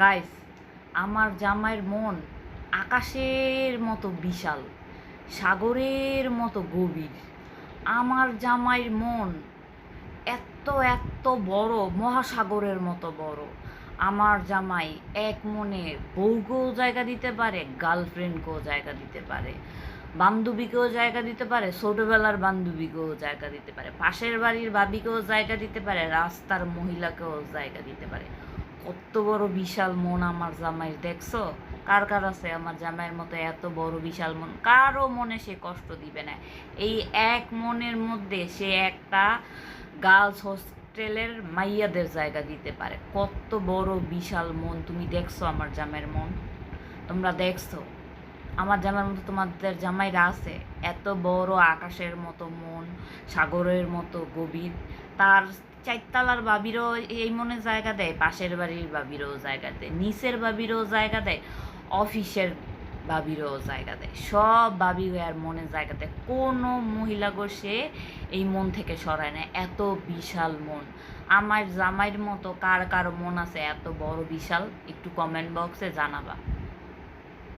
Guys, আমার জামাইয়ের মন আকাশের মতো বিশাল, সাগরের মতো গভীর। আমার জামাইয়ের মন এত এত বড়, মহাসাগরের মতো বড়। আমার জামাই এক মনে বউকেও জায়গা দিতে পারে, গার্লফ্রেন্ডকেও জায়গা দিতে পারে, বান্ধবীকেও জায়গা দিতে পারে, ছোটবেলার বান্ধবীকেও জায়গা দিতে পারে, পাশের বাড়ির ভাবিকেও জায়গা দিতে পারে, রাস্তার মহিলাকেও জায়গা দিতে পারে। কত বড় বিশাল মন আমার জামাইয়ের, দেখছো? কার কার আছে আমার জামাইয়ের মতো এত বড় বিশাল মন? কারো মনে সে কষ্ট দিবে না। এই এক মনের মধ্যে সে একটা গার্লস হোস্টেলের মাইয়াদের জায়গা দিতে পারে। কত বড় বিশাল মন! তুমি দেখছো আমার জামাইয়ের মন? তোমরা দেখছো আমার জামাইয়ের মতো তোমাদের জামাইরা আছে? এত বড় আকাশের মতো মন, সাগরের মতো গভীর। তার চারতলার বাবিরও এই মনে জায়গা দেয়, পাশের বাড়ির বাবিরও জায়গা দেয়, নিচের বাবিরও জায়গা দেয়, অফিসের বাবিরও জায়গা দেয়, সব বাবি আর মনে জায়গা দেয়। কোনো মহিলাগো সে এই মন থেকে সরায় না। এত বিশাল মন আমার জামাইয়ের মতো কার কার মন আছে এত বড় বিশাল? একটু কমেন্ট বক্সে জানাবা।